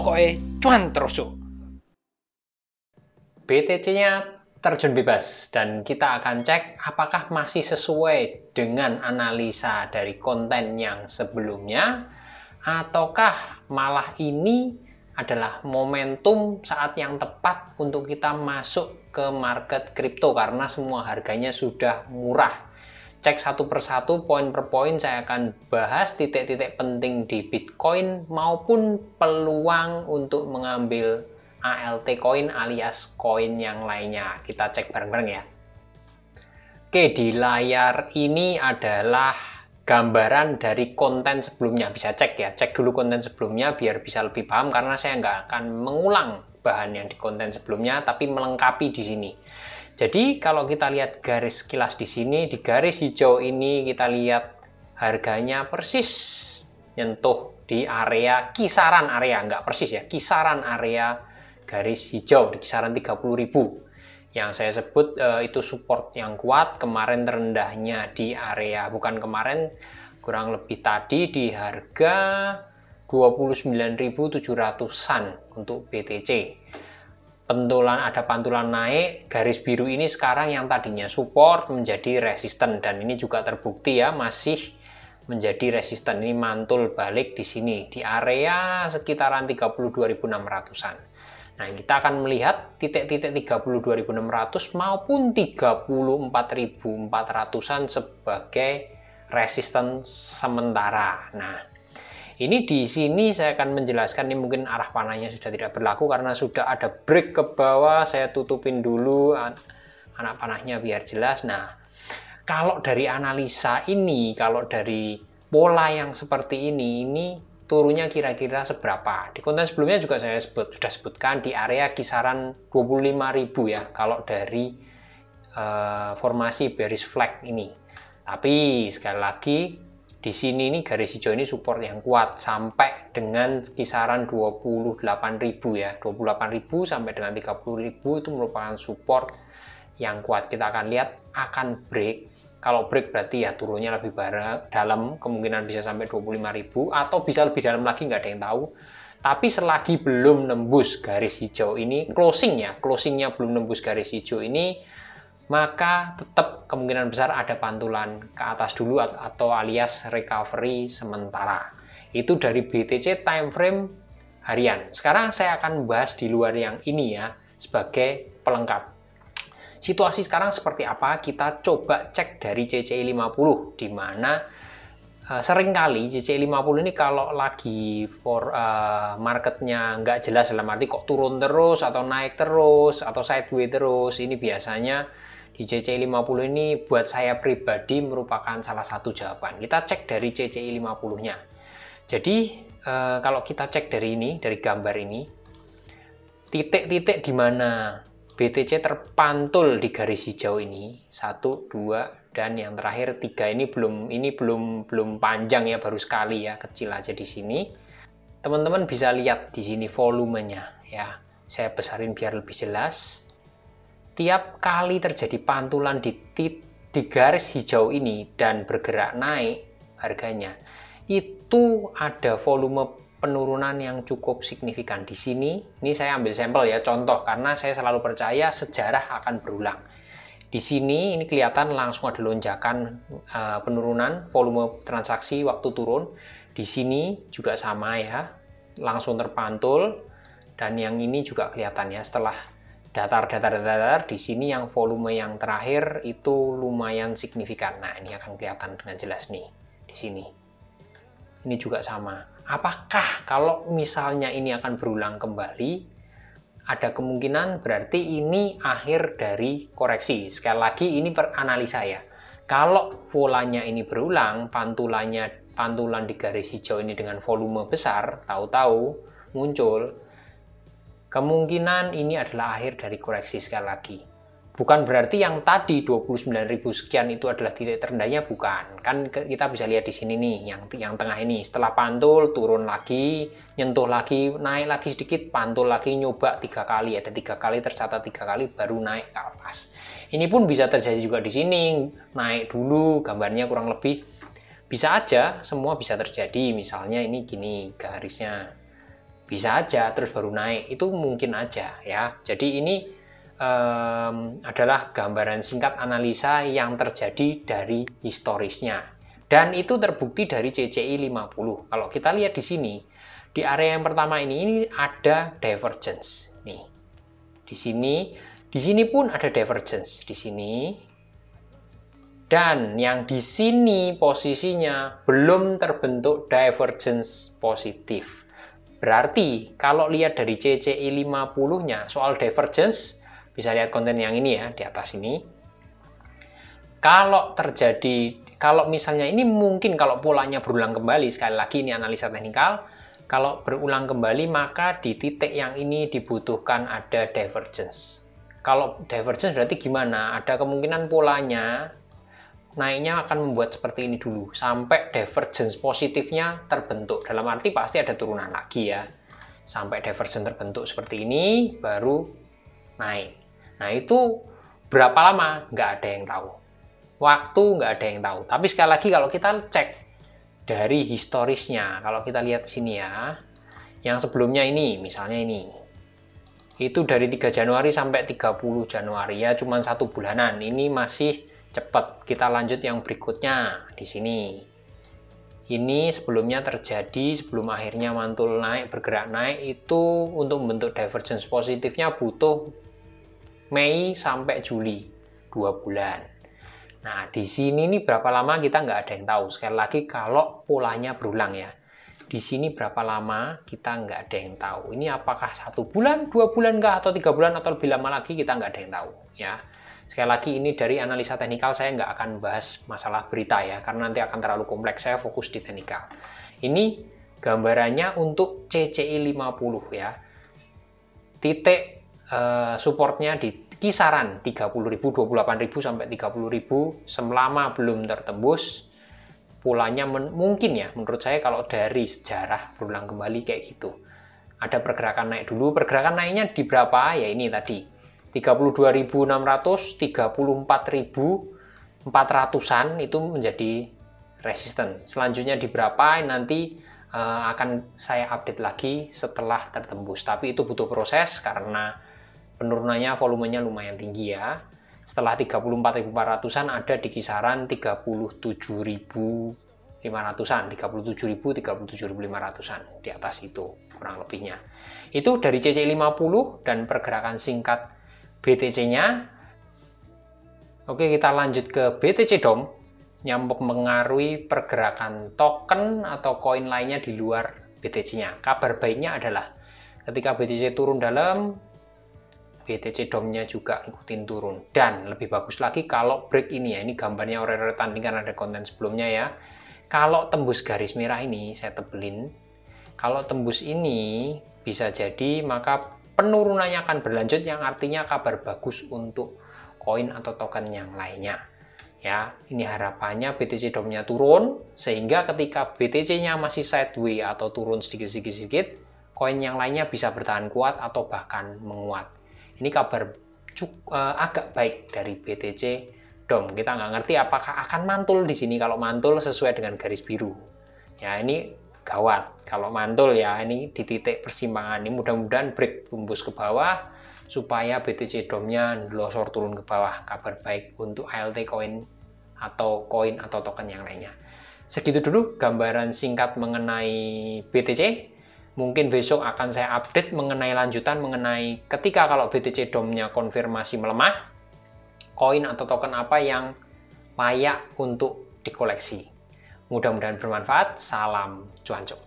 pokoknya cuan terus Cuk. BTC-nya terjun bebas dan kita akan cek apakah masih sesuai dengan analisa dari konten yang sebelumnya ataukah malah ini adalah momentum saat yang tepat untuk kita masuk ke market kripto karena semua harganya sudah murah. Cek satu persatu, poin per poin saya akan bahas titik-titik penting di Bitcoin maupun peluang untuk mengambil ALT coin alias koin yang lainnya. Kita cek bareng-bareng ya. Oke, di layar ini adalah gambaran dari konten sebelumnya. Bisa cek ya, cek dulu konten sebelumnya biar bisa lebih paham karena saya nggak akan mengulang bahan yang di konten sebelumnya, tapi melengkapi di sini. Jadi kalau kita lihat garis kilas di sini, di garis hijau ini kita lihat harganya persis nyentuh di area kisaran area, nggak persis ya, kisaran area garis hijau di kisaran 30.000 yang saya sebut itu support yang kuat. Kemarin terendahnya di area, bukan kemarin, kurang lebih tadi di harga 29.700-an untuk BTC. Ada pantulan naik, garis biru ini sekarang yang tadinya support menjadi resisten dan ini juga terbukti ya masih menjadi resisten. Ini mantul balik di sini di area sekitaran 32.600-an. Nah, kita akan melihat titik-titik 32.600 maupun 34.400-an sebagai resisten sementara. Nah, ini di sini saya akan menjelaskan, ini mungkin arah panahnya sudah tidak berlaku karena sudah ada break ke bawah. Saya tutupin dulu anak panahnya biar jelas. Nah, kalau dari analisa ini, kalau dari pola yang seperti ini turunnya kira-kira seberapa? Di konten sebelumnya juga saya sudah sebutkan di area kisaran 25.000 ya kalau dari formasi bearish flag ini. Tapi sekali lagi di sini ini garis hijau ini support yang kuat sampai dengan kisaran 28.000 ya. 28.000 sampai dengan 30.000 itu merupakan support yang kuat. Kita akan lihat akan break. Kalau break berarti ya turunnya lebih dalam, kemungkinan bisa sampai 25.000 atau bisa lebih dalam lagi, nggak ada yang tahu. Tapi selagi belum nembus garis hijau ini, closingnya belum nembus garis hijau ini, maka tetap kemungkinan besar ada pantulan ke atas dulu atau alias recovery sementara. Itu dari BTC time frame harian. Sekarang saya akan bahas di luar yang ini ya sebagai pelengkap. Situasi sekarang seperti apa? Kita coba cek dari CCI 50, di mana seringkali CCI 50 ini kalau lagi marketnya nggak jelas, dalam arti kok turun terus atau naik terus atau sideways terus, ini biasanya di CCI 50 ini buat saya pribadi merupakan salah satu jawaban. Kita cek dari CCI 50-nya. Jadi kalau kita cek dari ini, dari gambar ini, titik-titik di mana BTC terpantul di garis hijau ini 1, 2, dan yang terakhir 3 ini belum panjang ya, baru sekali ya, kecil aja di sini. Teman-teman bisa lihat di sini volumenya ya. Saya besarin biar lebih jelas. Tiap kali terjadi pantulan di garis hijau ini dan bergerak naik harganya, itu ada volume penurunan yang cukup signifikan di sini. Ini saya ambil sampel ya, contoh, karena saya selalu percaya sejarah akan berulang. Di sini ini kelihatan langsung ada lonjakan penurunan volume transaksi waktu turun. Di sini juga sama ya, langsung terpantul. Dan yang ini juga kelihatan ya, setelah datar di sini yang volume yang terakhir itu lumayan signifikan. Nah, ini akan kelihatan dengan jelas nih di sini. Ini juga sama. Apakah kalau misalnya ini akan berulang kembali, ada kemungkinan berarti ini akhir dari koreksi. Sekali lagi ini analisa ya. Kalau polanya ini berulang, pantulan di garis hijau ini dengan volume besar, tahu-tahu muncul, kemungkinan ini adalah akhir dari koreksi. Sekali lagi, bukan berarti yang tadi 29.000 sekian itu adalah titik terendahnya, bukan. Kan kita bisa lihat di sini nih, yang tengah ini. Setelah pantul, turun lagi, nyentuh lagi, naik lagi sedikit, pantul lagi, nyoba 3 kali. Ada 3 kali, tercatat 3 kali, baru naik ke atas. Ini pun bisa terjadi juga di sini. Naik dulu, gambarnya kurang lebih. Bisa aja, semua bisa terjadi. Misalnya ini gini garisnya. bisa aja terus baru naik, itu mungkin aja ya. Jadi ini adalah gambaran singkat analisa yang terjadi dari historisnya, dan itu terbukti dari CCI 50. Kalau kita lihat di sini, di area yang pertama ini ada divergence nih. Di sini pun ada divergence di sini. Dan yang di sini posisinya belum terbentuk divergence positif. Berarti kalau lihat dari CCI 50-nya soal divergence, bisa lihat konten yang ini ya, di atas ini. Kalau misalnya ini mungkin kalau polanya berulang kembali, sekali lagi ini analisa teknikal, kalau berulang kembali maka di titik yang ini dibutuhkan ada divergence. Kalau divergence berarti gimana? Ada kemungkinan polanya naiknya akan membuat seperti ini dulu sampai divergence positifnya terbentuk, dalam arti pasti ada turunan lagi ya, sampai divergence terbentuk seperti ini baru naik. Nah itu berapa lama? Nggak ada yang tahu, waktu nggak ada yang tahu. Tapi sekali lagi kalau kita cek dari historisnya, kalau kita lihat sini ya, yang sebelumnya ini misalnya ini, itu dari 3 Januari sampai 30 Januari ya, cuman 1 bulanan. Ini masih cepat. Kita lanjut yang berikutnya di sini. Ini sebelumnya terjadi sebelum akhirnya mantul naik, bergerak naik, itu untuk membentuk divergence positifnya butuh Mei sampai Juli, 2 bulan. Nah di sini nih berapa lama kita nggak ada yang tahu. Sekali lagi kalau polanya berulang ya, di sini berapa lama kita nggak ada yang tahu. Ini apakah 1 bulan, 2 bulan kah, atau 3 bulan, atau lebih lama lagi, kita nggak ada yang tahu ya. Sekali lagi ini dari analisa teknikal, saya nggak akan bahas masalah berita ya, karena nanti akan terlalu kompleks, saya fokus di teknikal. Ini gambarannya untuk CCI 50 ya. Titik supportnya di kisaran 30.000, 28.000 sampai 30.000 selama belum tertembus. Polanya mungkin ya, menurut saya kalau dari sejarah berulang kembali kayak gitu. Ada pergerakan naik dulu, pergerakan naiknya di berapa? Ya ini tadi. 32.600, 34.400-an itu menjadi resisten. Selanjutnya di berapa nanti akan saya update lagi setelah tertembus. Tapi itu butuh proses karena penurunannya volumenya lumayan tinggi ya. Setelah 34.400-an ada di kisaran 37.500-an, 37.500-an di atas itu kurang lebihnya. Itu dari CCI 50 dan pergerakan singkat BTC-nya. Oke, kita lanjut ke BTC DOM yang mempengaruhi pergerakan token atau koin lainnya di luar BTC-nya. Kabar baiknya adalah ketika BTC turun dalam, BTC DOM-nya juga ikutin turun. Dan lebih bagus lagi kalau break ini ya, ini gambarnya ore-ore tanding karena ada konten sebelumnya ya. Kalau tembus garis merah ini, saya tebelin. Kalau tembus ini bisa jadi maka penurunannya akan berlanjut, yang artinya kabar bagus untuk koin atau token yang lainnya. Ya, ini harapannya BTC DOM-nya turun sehingga ketika BTC-nya masih sideways atau turun sedikit-sedikit, koin yang lainnya bisa bertahan kuat atau bahkan menguat. Ini kabar agak baik dari BTC DOM. Kita nggak ngerti apakah akan mantul di sini. Kalau mantul sesuai dengan garis biru, ya ini gawat. Kalau mantul ya ini di titik persimpangan ini, mudah-mudahan break tembus ke bawah supaya BTC DOM-nya losor turun ke bawah. Kabar baik untuk ALT coin atau koin atau token yang lainnya. Segitu dulu gambaran singkat mengenai BTC. Mungkin besok akan saya update mengenai lanjutan mengenai ketika kalau BTC DOM-nya konfirmasi melemah, koin atau token apa yang layak untuk dikoleksi. Mudah-mudahan bermanfaat. Salam cuancuk.